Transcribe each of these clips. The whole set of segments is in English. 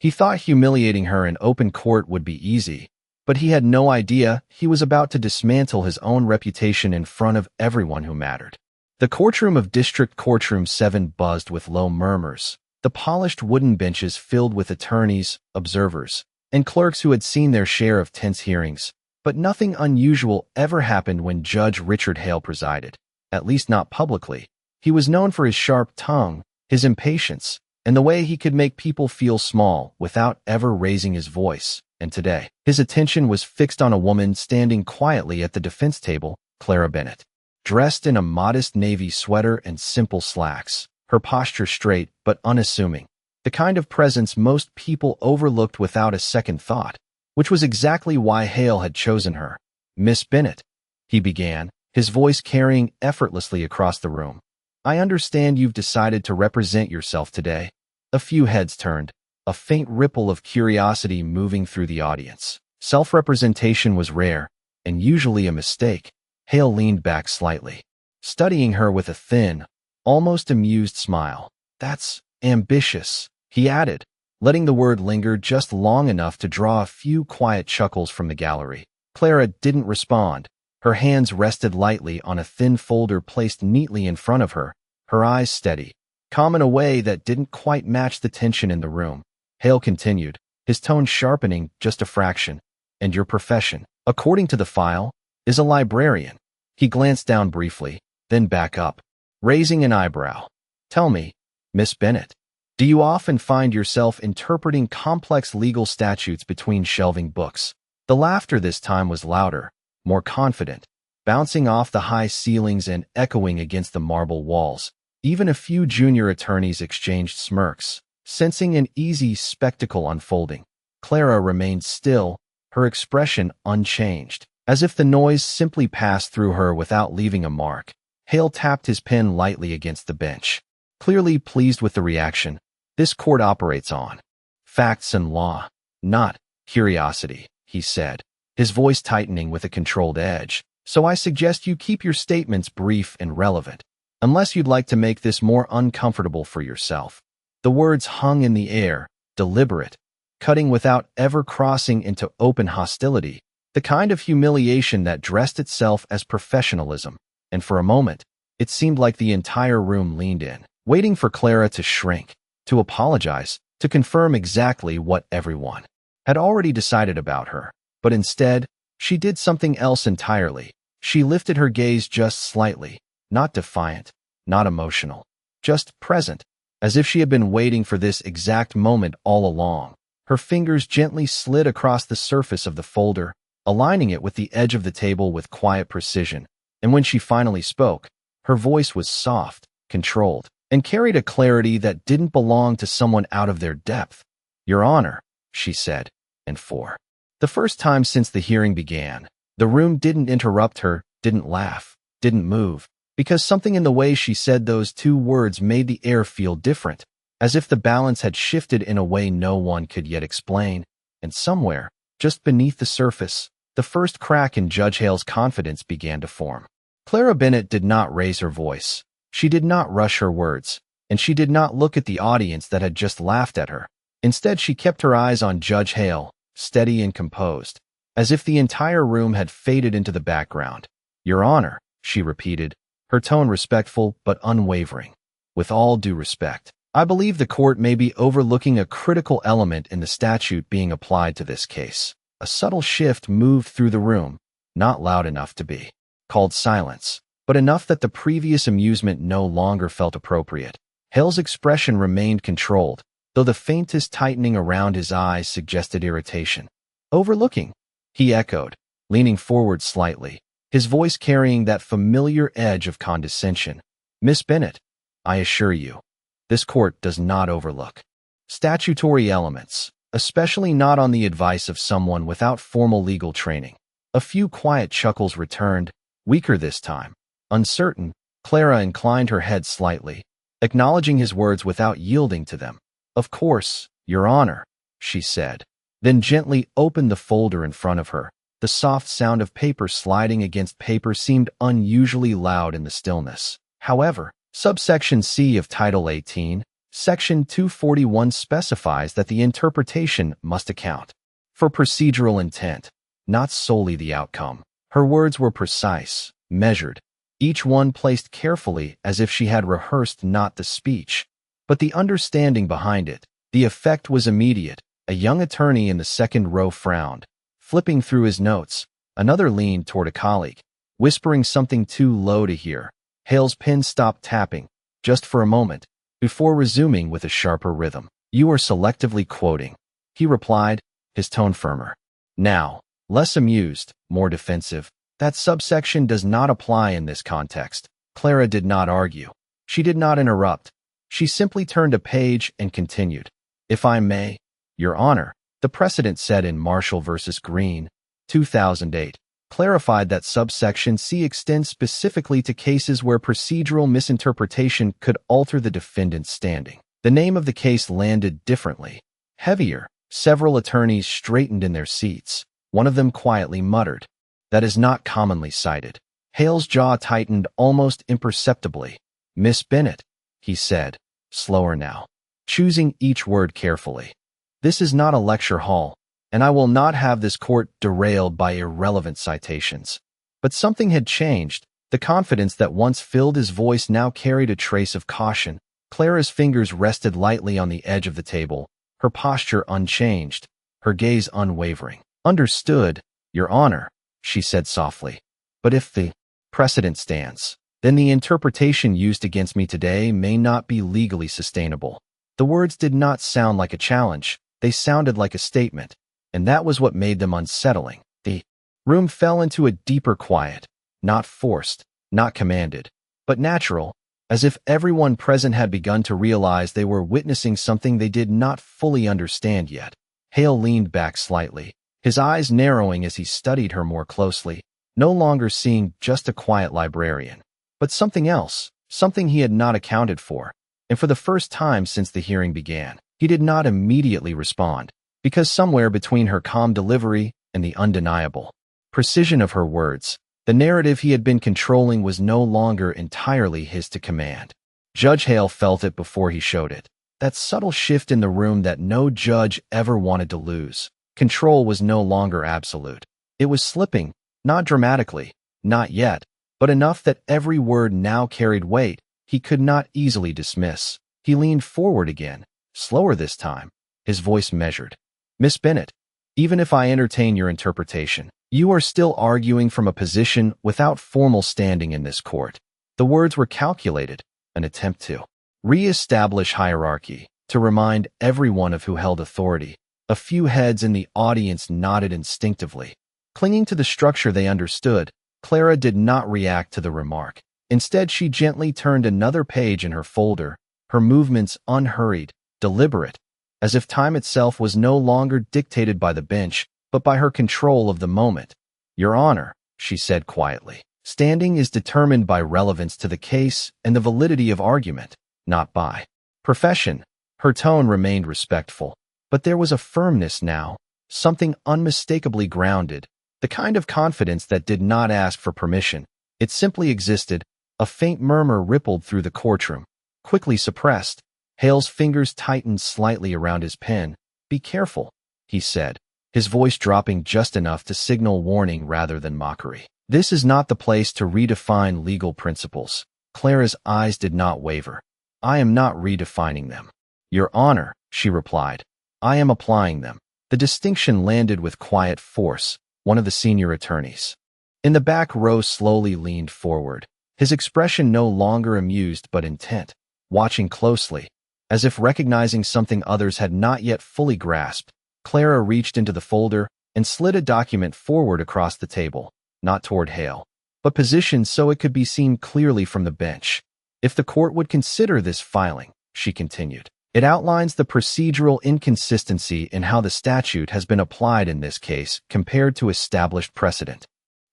He thought humiliating her in open court would be easy, but he had no idea he was about to dismantle his own reputation in front of everyone who mattered. The courtroom of District Courtroom 7 buzzed with low murmurs, the polished wooden benches filled with attorneys, observers, and clerks who had seen their share of tense hearings. But nothing unusual ever happened when Judge Richard Hale presided, at least not publicly. He was known for his sharp tongue, his impatience, and the way he could make people feel small without ever raising his voice. And today, his attention was fixed on a woman standing quietly at the defense table, Clara Bennett. Dressed in a modest navy sweater and simple slacks, her posture straight but unassuming, the kind of presence most people overlooked without a second thought, which was exactly why Hale had chosen her. "Miss Bennett," he began, his voice carrying effortlessly across the room. "I understand you've decided to represent yourself today." A few heads turned, a faint ripple of curiosity moving through the audience. Self-representation was rare, and usually a mistake. Hale leaned back slightly, studying her with a thin, almost amused smile. "That's ambitious," he added, letting the word linger just long enough to draw a few quiet chuckles from the gallery. Clara didn't respond. Her hands rested lightly on a thin folder placed neatly in front of her, her eyes steady, calm in a way that didn't quite match the tension in the room. Hale continued, his tone sharpening just a fraction. "And your profession, according to the file, is a librarian." He glanced down briefly, then back up, raising an eyebrow. "Tell me, Miss Bennett, do you often find yourself interpreting complex legal statutes between shelving books?" The laughter this time was louder, more confident, bouncing off the high ceilings and echoing against the marble walls. Even a few junior attorneys exchanged smirks, sensing an easy spectacle unfolding. Clara remained still, her expression unchanged, as if the noise simply passed through her without leaving a mark. Hale tapped his pen lightly against the bench, clearly pleased with the reaction. "This court operates on facts and law, not curiosity," he said, his voice tightening with a controlled edge. "So I suggest you keep your statements brief and relevant, unless you'd like to make this more uncomfortable for yourself." The words hung in the air, deliberate, cutting without ever crossing into open hostility, the kind of humiliation that dressed itself as professionalism. And for a moment, it seemed like the entire room leaned in, waiting for Clara to shrink, to apologize, to confirm exactly what everyone had already decided about her. But instead, she did something else entirely. She lifted her gaze just slightly, not defiant, not emotional, just present, as if she had been waiting for this exact moment all along. Her fingers gently slid across the surface of the folder, aligning it with the edge of the table with quiet precision. And when she finally spoke, her voice was soft, controlled, and carried a clarity that didn't belong to someone out of their depth. "Your Honor," she said, and for the first time since the hearing began, the room didn't interrupt her, didn't laugh, didn't move, because something in the way she said those two words made the air feel different, as if the balance had shifted in a way no one could yet explain. And somewhere, just beneath the surface, the first crack in Judge Hale's confidence began to form. Clara Bennett did not raise her voice. She did not rush her words, and she did not look at the audience that had just laughed at her. Instead, she kept her eyes on Judge Hale, steady and composed, as if the entire room had faded into the background. "Your Honor," she repeated, her tone respectful but unwavering. "With all due respect, I believe the court may be overlooking a critical element in the statute being applied to this case." A subtle shift moved through the room, not loud enough to be called silence, but enough that the previous amusement no longer felt appropriate. Hale's expression remained controlled, though the faintest tightening around his eyes suggested irritation. "Overlooking?" he echoed, leaning forward slightly, his voice carrying that familiar edge of condescension. "Miss Bennett, I assure you, this court does not overlook statutory elements, especially not on the advice of someone without formal legal training." A few quiet chuckles returned, weaker this time. Uncertain, Clara inclined her head slightly, acknowledging his words without yielding to them. "Of course, Your Honor," she said, then gently opened the folder in front of her. The soft sound of paper sliding against paper seemed unusually loud in the stillness. However, subsection C of Title 18, Section 241 specifies that the interpretation must account for procedural intent, not solely the outcome. Her words were precise, measured, each one placed carefully as if she had rehearsed not the speech, but the understanding behind it. The effect was immediate. A young attorney in the second row frowned, flipping through his notes. Another leaned toward a colleague, whispering something too low to hear. Hale's pen stopped tapping, just for a moment, before resuming with a sharper rhythm. "You are selectively quoting," he replied, his tone firmer. Now, less amused, more defensive. "That subsection does not apply in this context." Clara did not argue. She did not interrupt. She simply turned a page and continued. "If I may, Your Honor," the precedent said in Marshall v. Green, 2008, clarified that subsection C extends specifically to cases where procedural misinterpretation could alter the defendant's standing. The name of the case landed differently, heavier. Several attorneys straightened in their seats. One of them quietly muttered, "That is not commonly cited." Hale's jaw tightened almost imperceptibly. "Miss Bennett," he said, slower now, choosing each word carefully. "This is not a lecture hall, and I will not have this court derailed by irrelevant citations." But something had changed. The confidence that once filled his voice now carried a trace of caution. Clara's fingers rested lightly on the edge of the table, her posture unchanged, her gaze unwavering. "Understood, Your Honor," she said softly. "But if the precedent stands, then the interpretation used against me today may not be legally sustainable." The words did not sound like a challenge. They sounded like a statement, and that was what made them unsettling. The room fell into a deeper quiet, not forced, not commanded, but natural, as if everyone present had begun to realize they were witnessing something they did not fully understand yet. Hale leaned back slightly, his eyes narrowing as he studied her more closely, no longer seeing just a quiet librarian, but something else, something he had not accounted for. And for the first time since the hearing began, he did not immediately respond, because somewhere between her calm delivery and the undeniable precision of her words, the narrative he had been controlling was no longer entirely his to command. Judge Hale felt it before he showed it. That subtle shift in the room that no judge ever wanted to lose. Control was no longer absolute. It was slipping, not dramatically, not yet, but enough that every word now carried weight he could not easily dismiss. He leaned forward again, slower this time, his voice measured. "Miss Bennett, even if I entertain your interpretation, you are still arguing from a position without formal standing in this court." The words were calculated, an attempt to re-establish hierarchy, to remind everyone of who held authority. A few heads in the audience nodded instinctively. Clinging to the structure they understood, Clara did not react to the remark. Instead, she gently turned another page in her folder, her movements unhurried, deliberate, as if time itself was no longer dictated by the bench, but by her control of the moment. "Your Honor," she said quietly, "standing is determined by relevance to the case and the validity of argument, not by profession." Her tone remained respectful, but there was a firmness now, something unmistakably grounded, the kind of confidence that did not ask for permission. It simply existed. A faint murmur rippled through the courtroom, quickly suppressed. Hale's fingers tightened slightly around his pen. "Be careful," he said, his voice dropping just enough to signal warning rather than mockery. "This is not the place to redefine legal principles." Clara's eyes did not waver. "I am not redefining them, Your Honor," she replied. "I am applying them." The distinction landed with quiet force. One of the senior attorneys in the back row slowly leaned forward, his expression no longer amused but intent, watching closely, as if recognizing something others had not yet fully grasped. Clara reached into the folder and slid a document forward across the table, not toward Hale, but positioned so it could be seen clearly from the bench. "If the court would consider this filing," she continued, "it outlines the procedural inconsistency in how the statute has been applied in this case compared to established precedent."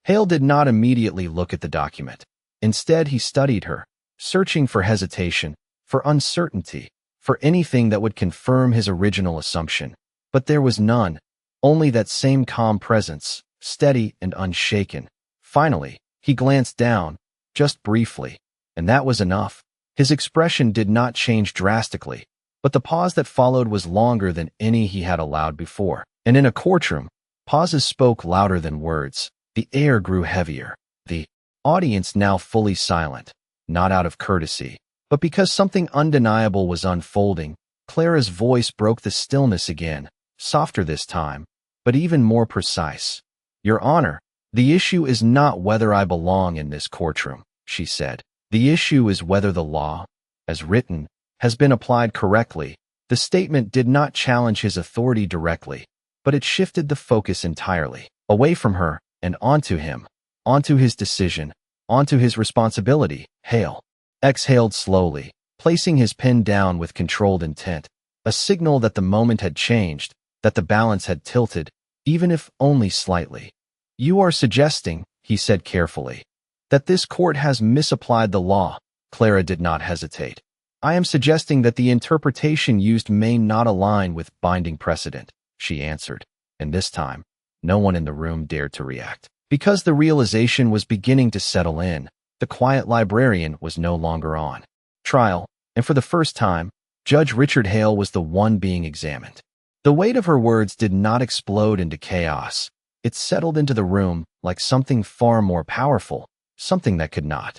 Hale did not immediately look at the document. Instead, he studied her, searching for hesitation, for uncertainty, for anything that would confirm his original assumption. But there was none, only that same calm presence, steady and unshaken. Finally, he glanced down, just briefly, and that was enough. His expression did not change drastically, But the pause that followed was longer than any he had allowed before. And in a courtroom, pauses spoke louder than words. The air grew heavier. The audience now fully silent, not out of courtesy, but because something undeniable was unfolding. Clara's voice broke the stillness again, softer this time, but even more precise. Your Honor, the issue is not whether I belong in this courtroom, she said. The issue is whether the law, as written, has been applied correctly. The statement did not challenge his authority directly, but it shifted the focus entirely, away from her and onto him, onto his decision, onto his responsibility. Hale exhaled slowly, placing his pen down with controlled intent, a signal that the moment had changed, that the balance had tilted, even if only slightly. You are suggesting, he said carefully, that this court has misapplied the law. Clara did not hesitate. I am suggesting that the interpretation used may not align with binding precedent, she answered, and this time, no one in the room dared to react. Because the realization was beginning to settle in, the quiet librarian was no longer on trial, and for the first time, Judge Richard Hale was the one being examined. The weight of her words did not explode into chaos. It settled into the room like something far more powerful, something that could not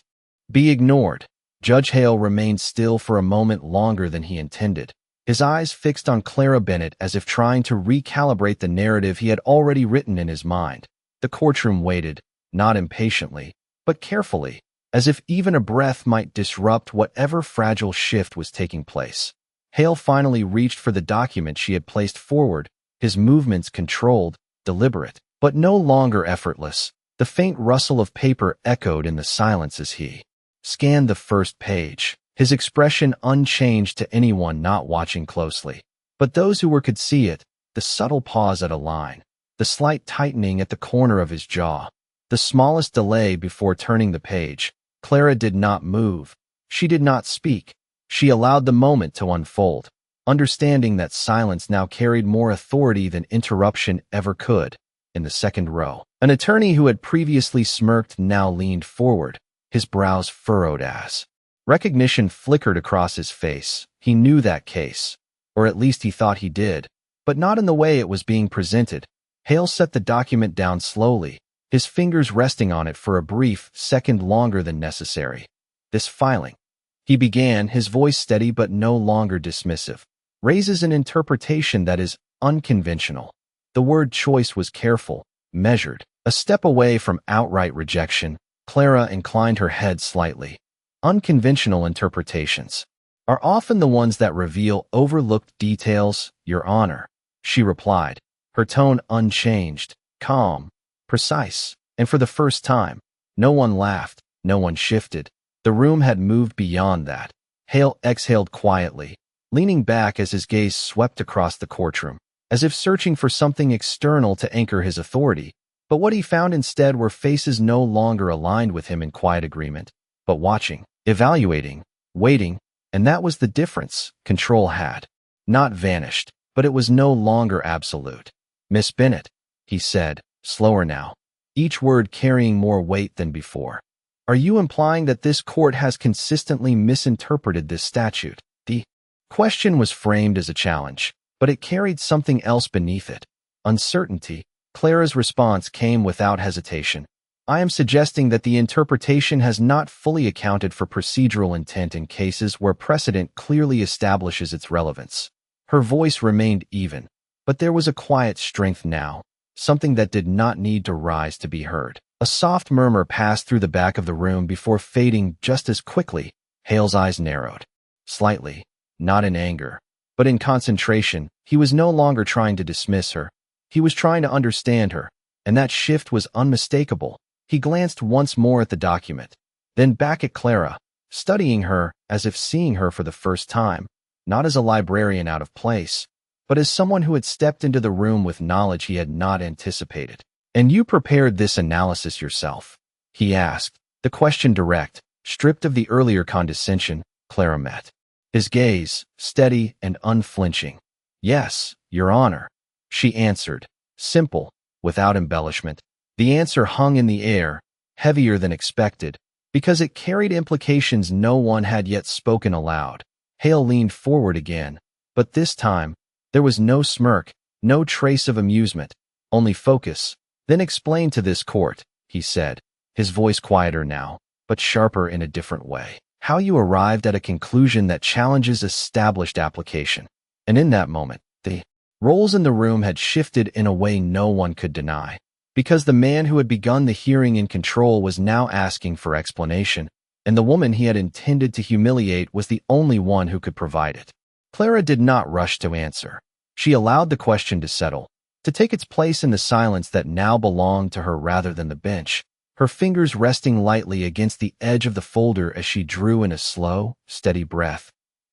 be ignored. Judge Hale remained still for a moment longer than he intended, his eyes fixed on Clara Bennett as if trying to recalibrate the narrative he had already written in his mind. The courtroom waited, not impatiently, but carefully, as if even a breath might disrupt whatever fragile shift was taking place. Hale finally reached for the document she had placed forward, his movements controlled, deliberate, but no longer effortless. The faint rustle of paper echoed in the silence as he scanned the first page, his expression unchanged to anyone not watching closely. But those who were could see it, the subtle pause at a line, the slight tightening at the corner of his jaw, the smallest delay before turning the page. Clara did not move. She did not speak. She allowed the moment to unfold, understanding that silence now carried more authority than interruption ever could. In the second row, an attorney who had previously smirked now leaned forward, his brows furrowed as recognition flickered across his face. He knew that case, or at least he thought he did, but not in the way it was being presented. Hale set the document down slowly, his fingers resting on it for a brief second longer than necessary. This filing, he began, his voice steady but no longer dismissive, raises an interpretation that is unconventional. The word choice was careful, measured, a step away from outright rejection. Clara inclined her head slightly. Unconventional interpretations are often the ones that reveal overlooked details, Your Honor, she replied, her tone unchanged, calm, precise, and for the first time, no one laughed, no one shifted. The room had moved beyond that. Hale exhaled quietly, leaning back as his gaze swept across the courtroom, as if searching for something external to anchor his authority. But what he found instead were faces no longer aligned with him in quiet agreement, but watching, evaluating, waiting, and that was the difference. Control had not vanished, but it was no longer absolute. Miss Bennett, he said, slower now, each word carrying more weight than before. Are you implying that this court has consistently misinterpreted this statute? The question was framed as a challenge, but it carried something else beneath it. Uncertainty. Clara's response came without hesitation. I am suggesting that the interpretation has not fully accounted for procedural intent in cases where precedent clearly establishes its relevance. Her voice remained even, but there was a quiet strength now, something that did not need to rise to be heard. A soft murmur passed through the back of the room before fading just as quickly. Hale's eyes narrowed. Slightly, not in anger, but in concentration. He was no longer trying to dismiss her. He was trying to understand her, and that shift was unmistakable. He glanced once more at the document, then back at Clara, studying her as if seeing her for the first time, not as a librarian out of place, but as someone who had stepped into the room with knowledge he had not anticipated. And you prepared this analysis yourself? He asked, the question direct, stripped of the earlier condescension. Clara met his gaze, steady and unflinching. Yes, Your Honor, she answered, simple, without embellishment. The answer hung in the air, heavier than expected, because it carried implications no one had yet spoken aloud. Hale leaned forward again, But this time, there was no smirk, no trace of amusement, only focus. Then explain to this court, he said, his voice quieter now, but sharper in a different way, how you arrived at a conclusion that challenges established application. And in that moment, the roles in the room had shifted in a way no one could deny, because the man who had begun the hearing in control was now asking for explanation, and the woman he had intended to humiliate was the only one who could provide it. Clara did not rush to answer. She allowed the question to settle, to take its place in the silence that now belonged to her rather than the bench, her fingers resting lightly against the edge of the folder as she drew in a slow, steady breath.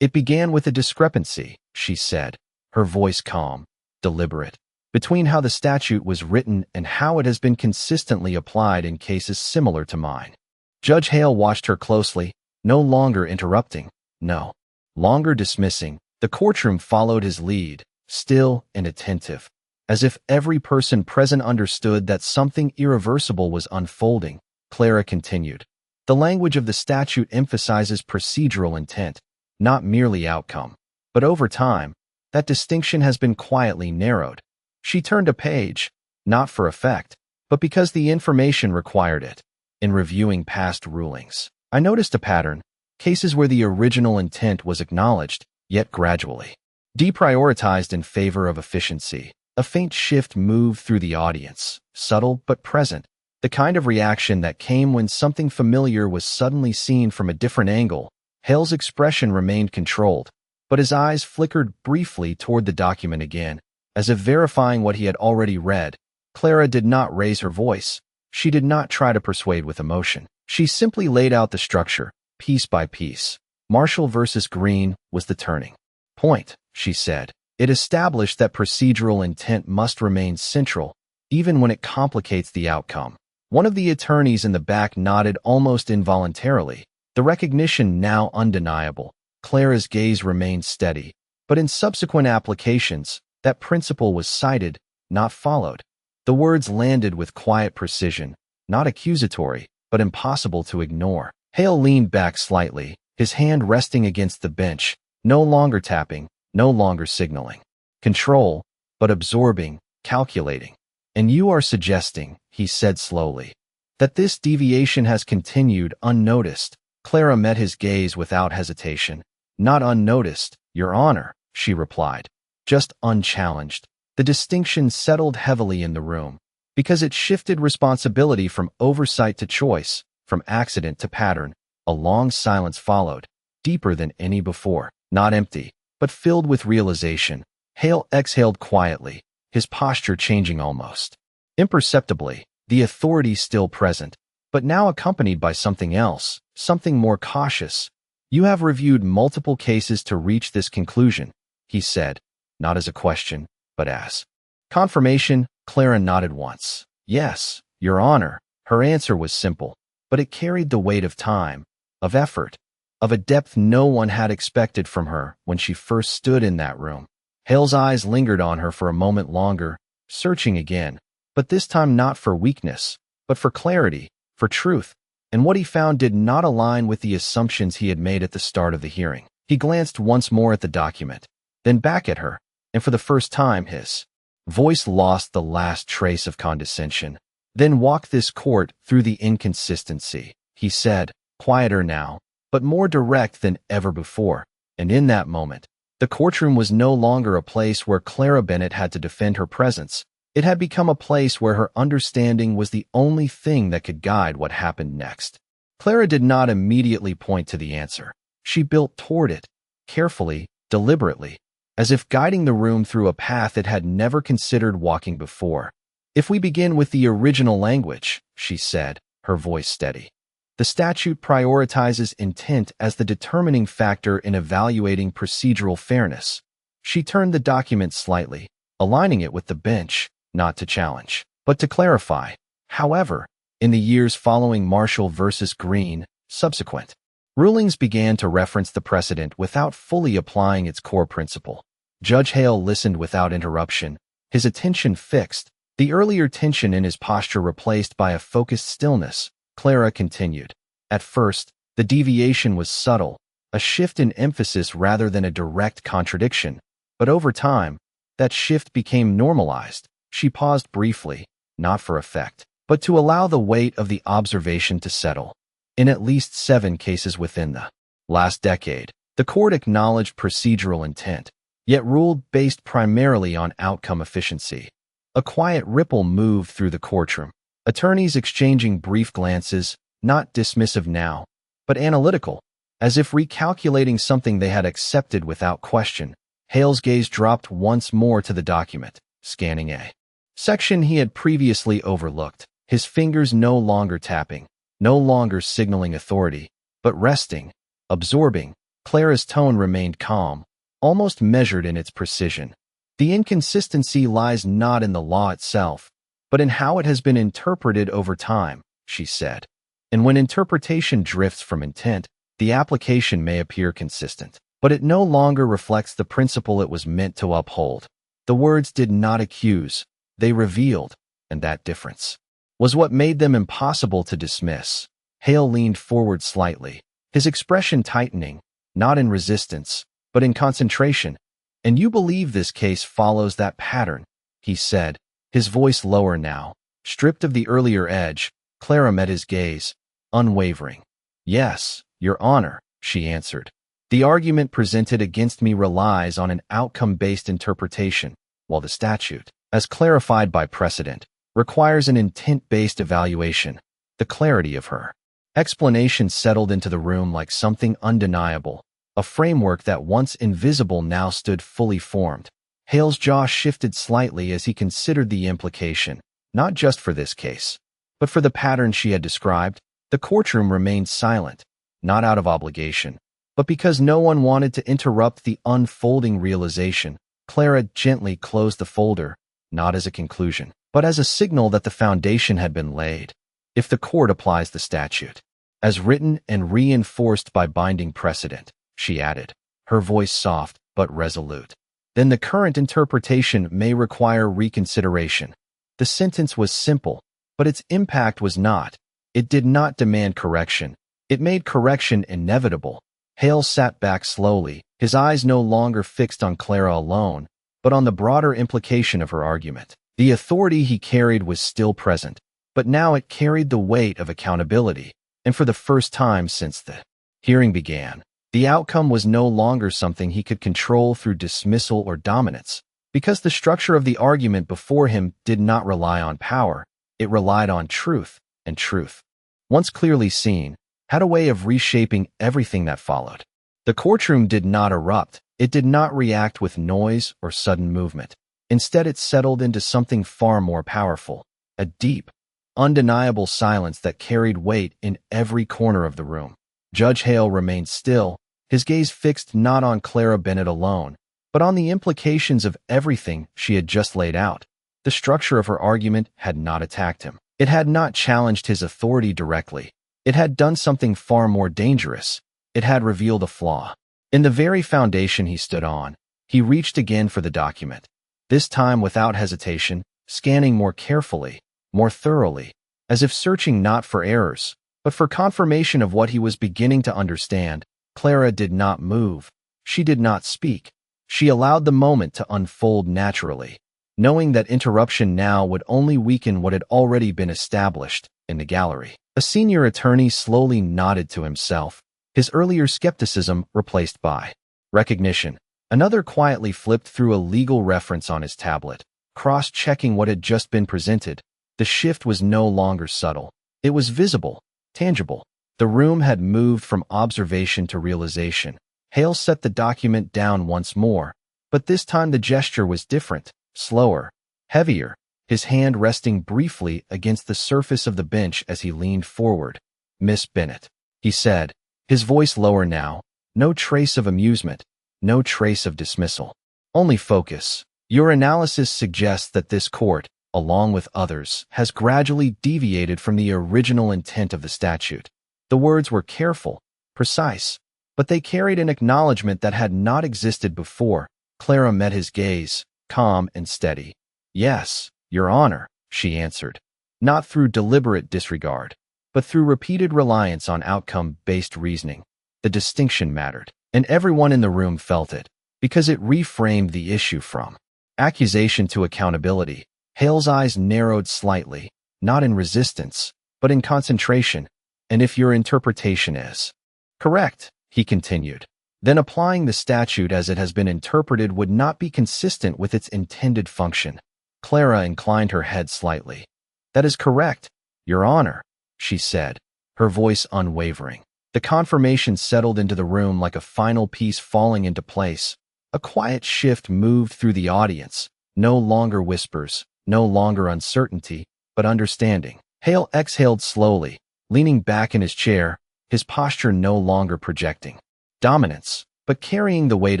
It began with a discrepancy, she said, her voice calm, deliberate, between how the statute was written and how it has been consistently applied in cases similar to mine. Judge Hale watched her closely, no longer interrupting, no longer dismissing. The courtroom followed his lead, still and attentive, as if every person present understood that something irreversible was unfolding. Clara continued. The language of the statute emphasizes procedural intent, not merely outcome. But over time, that distinction has been quietly narrowed. She turned a page, not for effect, but because the information required it. In reviewing past rulings, I noticed a pattern, cases where the original intent was acknowledged, yet gradually deprioritized in favor of efficiency. A faint shift moved through the audience, subtle but present, the kind of reaction that came when something familiar was suddenly seen from a different angle. Hale's expression remained controlled, but his eyes flickered briefly toward the document again, as if verifying what he had already read. Clara did not raise her voice. She did not try to persuade with emotion. She simply laid out the structure, piece by piece. Marshall versus Green was the turning point, she said. It established that procedural intent must remain central, even when it complicates the outcome. One of the attorneys in the back nodded almost involuntarily, the recognition now undeniable. Clara's gaze remained steady, but in subsequent applications, that principle was cited, not followed. The words landed with quiet precision, not accusatory, but impossible to ignore. Hale leaned back slightly, his hand resting against the bench, no longer tapping, no longer signaling. Control, but absorbing, calculating. And you are suggesting, he said slowly, that this deviation has continued unnoticed. Clara met his gaze without hesitation. Not unnoticed, Your Honor, she replied, just unchallenged. The distinction settled heavily in the room, because it shifted responsibility from oversight to choice, from accident to pattern. A long silence followed, deeper than any before, not empty, but filled with realization. Hale exhaled quietly, his posture changing almost imperceptibly, the authority still present, but now accompanied by something else, something more cautious. You have reviewed multiple cases to reach this conclusion, he said, not as a question, but as confirmation. Clara nodded once. Yes, Your Honor. Her answer was simple, but it carried the weight of time, of effort, of a depth no one had expected from her when she first stood in that room. Hale's eyes lingered on her for a moment longer, searching again, but this time not for weakness, but for clarity, for truth, and what he found did not align with the assumptions he had made at the start of the hearing. He glanced once more at the document, then back at her, and for the first time his voice lost the last trace of condescension. Then walk this court through the inconsistency, he said, quieter now, but more direct than ever before. And in that moment, the courtroom was no longer a place where Clara Bennett had to defend her presence. It had become a place where her understanding was the only thing that could guide what happened next. Clara did not immediately point to the answer. She built toward it, carefully, deliberately, as if guiding the room through a path it had never considered walking before. If we begin with the original language, she said, her voice steady. The statute prioritizes intent as the determining factor in evaluating procedural fairness. She turned the document slightly, aligning it with the bench, not to challenge, but to clarify. However, in the years following Marshall versus Green, subsequent rulings began to reference the precedent without fully applying its core principle. Judge Hale listened without interruption, his attention fixed, the earlier tension in his posture replaced by a focused stillness. Clara continued. At first, the deviation was subtle, a shift in emphasis rather than a direct contradiction. But over time, that shift became normalized. She paused briefly, not for effect, but to allow the weight of the observation to settle. In at least 7 cases within the last decade, the court acknowledged procedural intent, yet ruled based primarily on outcome efficiency. A quiet ripple moved through the courtroom, attorneys exchanging brief glances, not dismissive now, but analytical, as if recalculating something they had accepted without question. Hale's gaze dropped once more to the document, scanning a section he had previously overlooked, his fingers no longer tapping, no longer signaling authority, but resting, absorbing. Clara's tone remained calm, almost measured in its precision. The inconsistency lies not in the law itself, but in how it has been interpreted over time, she said. And when interpretation drifts from intent, the application may appear consistent, but it no longer reflects the principle it was meant to uphold. The words did not accuse, they revealed, and that difference was what made them impossible to dismiss. Hale leaned forward slightly, his expression tightening, not in resistance, but in concentration. And you believe this case follows that pattern, he said, his voice lower now, stripped of the earlier edge. Clara met his gaze, unwavering. Yes, Your Honor, she answered. The argument presented against me relies on an outcome-based interpretation, while the statute, as clarified by precedent, requires an intent-based evaluation. The clarity of her explanation settled into the room like something undeniable, a framework that once invisible now stood fully formed. Hale's jaw shifted slightly as he considered the implication, not just for this case, but for the pattern she had described. The courtroom remained silent, not out of obligation, but because no one wanted to interrupt the unfolding realization. Clara gently closed the folder, not as a conclusion, but as a signal that the foundation had been laid. If the court applies the statute, as written and reinforced by binding precedent, she added, her voice soft but resolute, then the current interpretation may require reconsideration. The sentence was simple, but its impact was not. It did not demand correction. It made correction inevitable. Hale sat back slowly, his eyes no longer fixed on Clara alone, but on the broader implication of her argument. The authority he carried was still present, but now it carried the weight of accountability, and for the first time since the hearing began, the outcome was no longer something he could control through dismissal or dominance, because the structure of the argument before him did not rely on power, it relied on truth, and truth, once clearly seen, had a way of reshaping everything that followed. The courtroom did not erupt, it did not react with noise or sudden movement. Instead, it settled into something far more powerful, a deep, undeniable silence that carried weight in every corner of the room. Judge Hale remained still, his gaze fixed not on Clara Bennett alone, but on the implications of everything she had just laid out. The structure of her argument had not attacked him. It had not challenged his authority directly. It had done something far more dangerous. It had revealed a flaw in the very foundation he stood on. He reached again for the document, this time without hesitation, scanning more carefully, more thoroughly, as if searching not for errors, but for confirmation of what he was beginning to understand. Clara did not move. She did not speak. She allowed the moment to unfold naturally, knowing that interruption now would only weaken what had already been established. In the gallery, a senior attorney slowly nodded to himself, his earlier skepticism replaced by recognition. Another quietly flipped through a legal reference on his tablet, cross-checking what had just been presented. The shift was no longer subtle. It was visible, tangible. The room had moved from observation to realization. Hale set the document down once more, but this time the gesture was different, slower, heavier, his hand resting briefly against the surface of the bench as he leaned forward. "Miss Bennett," he said, his voice lower now, no trace of amusement, no trace of dismissal, only focus. "Your analysis suggests that this court, along with others, has gradually deviated from the original intent of the statute." The words were careful, precise, but they carried an acknowledgement that had not existed before. Clara met his gaze, calm and steady. "Yes, Your Honor," she answered, not through deliberate disregard, but through repeated reliance on outcome-based reasoning. The distinction mattered, and everyone in the room felt it, because it reframed the issue from accusation to accountability. Hale's eyes narrowed slightly, not in resistance, but in concentration. And if your interpretation is correct, he continued, then applying the statute as it has been interpreted would not be consistent with its intended function. Clara inclined her head slightly. That is correct, Your Honor, she said, her voice unwavering. The confirmation settled into the room like a final piece falling into place. A quiet shift moved through the audience. No longer whispers, no longer uncertainty, but understanding. Hale exhaled slowly, leaning back in his chair, his posture no longer projecting dominance, but carrying the weight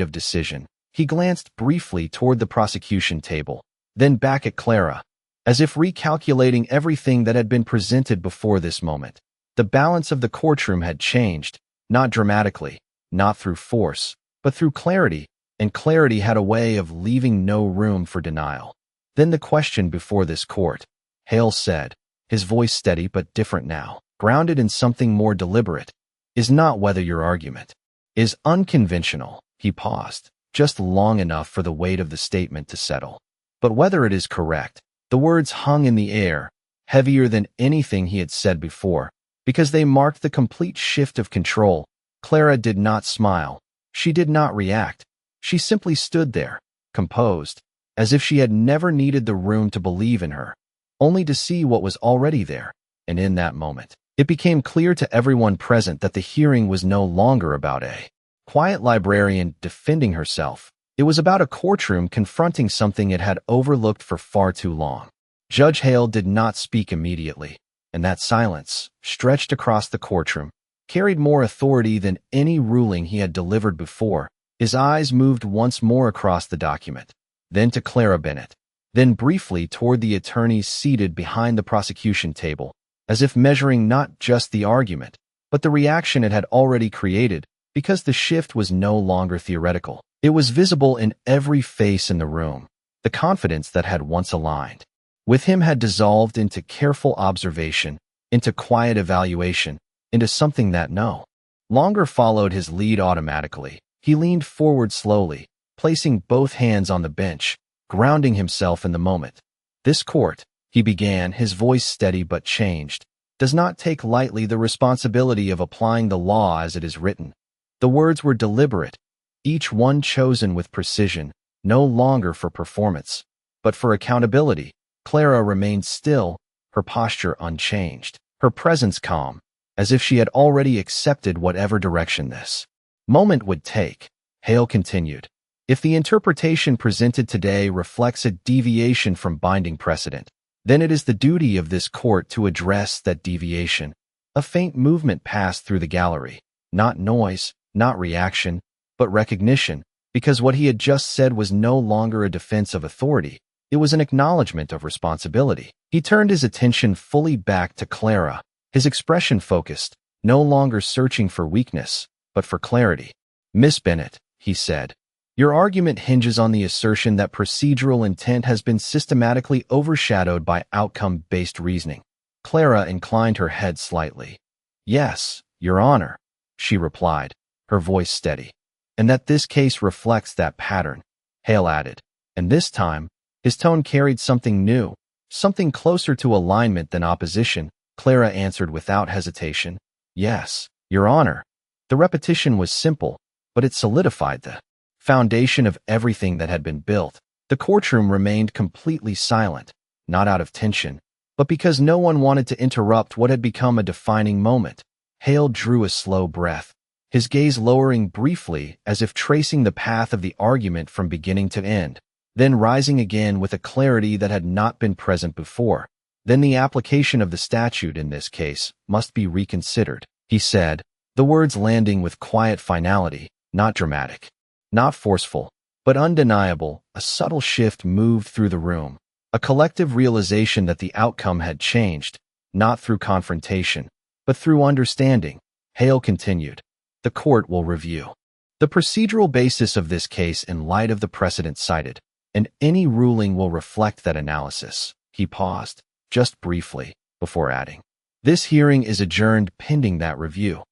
of decision. He glanced briefly toward the prosecution table, then back at Clara, as if recalculating everything that had been presented before this moment. The balance of the courtroom had changed, not dramatically, not through force, but through clarity, and clarity had a way of leaving no room for denial. Then the question before this court, Hale said, his voice steady but different now, grounded in something more deliberate, is not whether your argument is unconventional. He paused, just long enough for the weight of the statement to settle, but whether it is correct. The words hung in the air, heavier than anything he had said before, because they marked the complete shift of control. Clara did not smile. She did not react. She simply stood there, composed, as if she had never needed the room to believe in her, only to see what was already there. And in that moment, it became clear to everyone present that the hearing was no longer about a quiet librarian defending herself. It was about a courtroom confronting something it had overlooked for far too long. Judge Hale did not speak immediately, and that silence, stretched across the courtroom, carried more authority than any ruling he had delivered before. His eyes moved once more across the document, then to Clara Bennett, then briefly toward the attorneys seated behind the prosecution table, as if measuring not just the argument, but the reaction it had already created, because the shift was no longer theoretical. It was visible in every face in the room. The confidence that had once aligned with him had dissolved into careful observation, into quiet evaluation, into something that no longer followed his lead automatically. He leaned forward slowly, placing both hands on the bench, grounding himself in the moment. This court, he began, his voice steady but changed, does not take lightly the responsibility of applying the law as it is written. The words were deliberate, each one chosen with precision, no longer for performance, but for accountability. Clara remained still, her posture unchanged, her presence calm, as if she had already accepted whatever direction this moment would take. Hale continued, if the interpretation presented today reflects a deviation from binding precedent, then it is the duty of this court to address that deviation. A faint movement passed through the gallery, not noise, not reaction, but recognition, because what he had just said was no longer a defense of authority. It was an acknowledgement of responsibility. He turned his attention fully back to Clara, his expression focused, no longer searching for weakness, but for clarity. Miss Bennett, he said, your argument hinges on the assertion that procedural intent has been systematically overshadowed by outcome-based reasoning. Clara inclined her head slightly. Yes, Your Honor, she replied, her voice steady. And that this case reflects that pattern, Hale added. And this time, his tone carried something new, something closer to alignment than opposition. Clara answered without hesitation. Yes, Your Honor. The repetition was simple, but it solidified the foundation of everything that had been built. The courtroom remained completely silent, not out of tension, but because no one wanted to interrupt what had become a defining moment. Hale drew a slow breath, his gaze lowering briefly as if tracing the path of the argument from beginning to end, then rising again with a clarity that had not been present before. Then the application of the statute in this case must be reconsidered, he said, the words landing with quiet finality, not dramatic, not forceful, but undeniable. A subtle shift moved through the room, a collective realization that the outcome had changed, not through confrontation, but through understanding. Hale continued, the court will review the procedural basis of this case in light of the precedent cited, and any ruling will reflect that analysis. He paused, just briefly, before adding, this hearing is adjourned pending that review.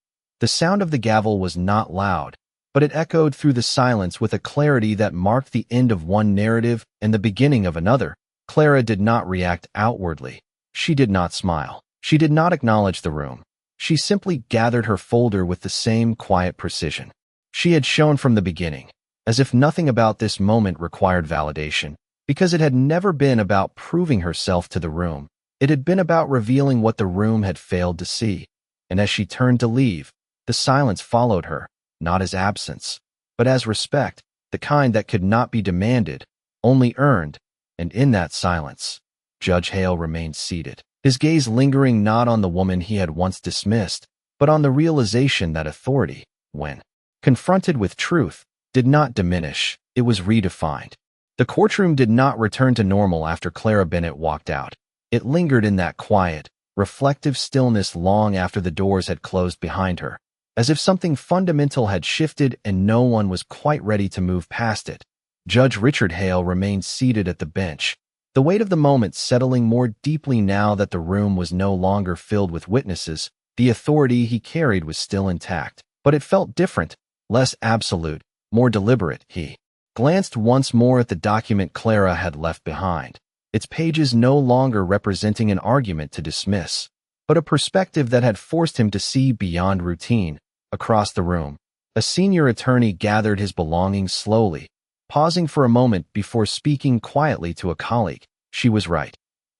The sound of the gavel was not loud, but it echoed through the silence with a clarity that marked the end of one narrative and the beginning of another. Clara did not react outwardly. She did not smile. She did not acknowledge the room. She simply gathered her folder with the same quiet precision she had shown from the beginning, as if nothing about this moment required validation, because it had never been about proving herself to the room. It had been about revealing what the room had failed to see. And as she turned to leave, the silence followed her, not as absence, but as respect, the kind that could not be demanded, only earned. And in that silence, Judge Hale remained seated, his gaze lingering not on the woman he had once dismissed, but on the realization that authority, when confronted with truth, did not diminish, it was redefined. The courtroom did not return to normal after Clara Bennett walked out. It lingered in that quiet, reflective stillness long after the doors had closed behind her, as if something fundamental had shifted and no one was quite ready to move past it. Judge Richard Hale remained seated at the bench, the weight of the moment settling more deeply now that the room was no longer filled with witnesses. The authority he carried was still intact, but it felt different, less absolute, more deliberate. He glanced once more at the document Clara had left behind, its pages no longer representing an argument to dismiss, but a perspective that had forced him to see beyond routine. Across the room, a senior attorney gathered his belongings slowly, pausing for a moment before speaking quietly to a colleague. "She was right,"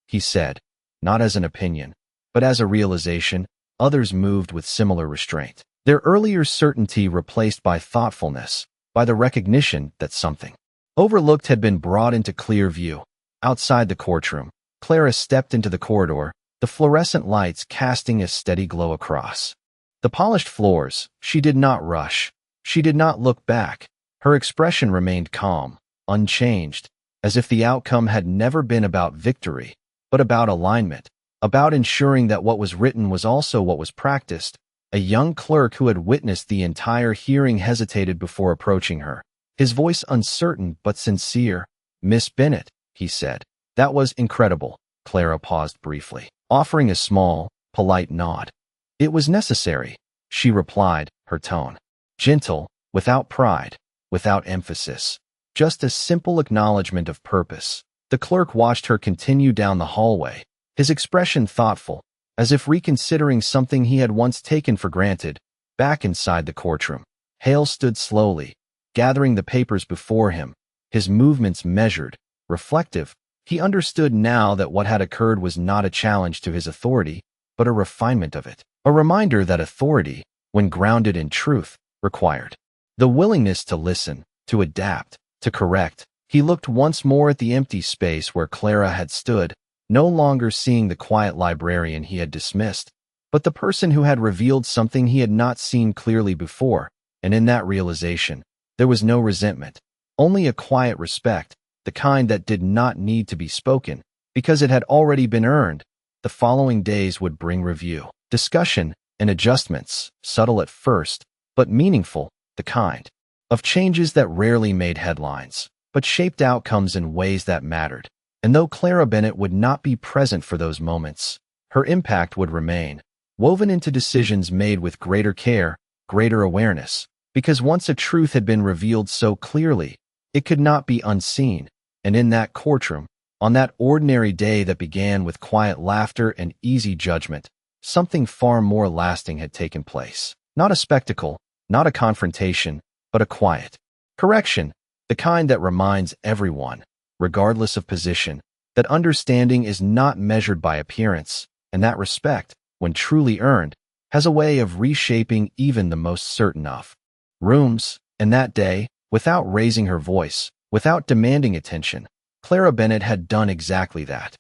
he said, not as an opinion, but as a realization. Others moved with similar restraint, their earlier certainty replaced by thoughtfulness, by the recognition that something overlooked had been brought into clear view. Outside the courtroom, Clara stepped into the corridor, the fluorescent lights casting a steady glow across the polished floors. She did not rush. She did not look back. Her expression remained calm, unchanged, as if the outcome had never been about victory, but about alignment, about ensuring that what was written was also what was practiced. A young clerk who had witnessed the entire hearing hesitated before approaching her, his voice uncertain but sincere. "Miss Bennett," he said. "That was incredible." Clara paused briefly, offering a small, polite nod. "It was necessary," she replied, her tone gentle, without pride, without emphasis, just a simple acknowledgement of purpose. The clerk watched her continue down the hallway, his expression thoughtful, as if reconsidering something he had once taken for granted. Back inside the courtroom, Hale stood slowly, gathering the papers before him, his movements measured, reflective. He understood now that what had occurred was not a challenge to his authority, but a refinement of it, a reminder that authority, when grounded in truth, required the willingness to listen, to adapt, to correct. He looked once more at the empty space where Clara had stood, no longer seeing the quiet librarian he had dismissed, but the person who had revealed something he had not seen clearly before. And in that realization, there was no resentment, only a quiet respect, the kind that did not need to be spoken, because it had already been earned. The following days would bring review, discussion, and adjustments, subtle at first, but meaningful, the kind of changes that rarely made headlines, but shaped outcomes in ways that mattered. And though Clara Bennett would not be present for those moments, her impact would remain, woven into decisions made with greater care, greater awareness, because once a truth had been revealed so clearly, it could not be unseen. And in that courtroom, on that ordinary day that began with quiet laughter and easy judgment, something far more lasting had taken place. Not a spectacle, not a confrontation, but a quiet correction, the kind that reminds everyone, regardless of position, that understanding is not measured by appearance, and that respect, when truly earned, has a way of reshaping even the most certain of rooms. And that day, without raising her voice, without demanding attention, Clara Bennett had done exactly that.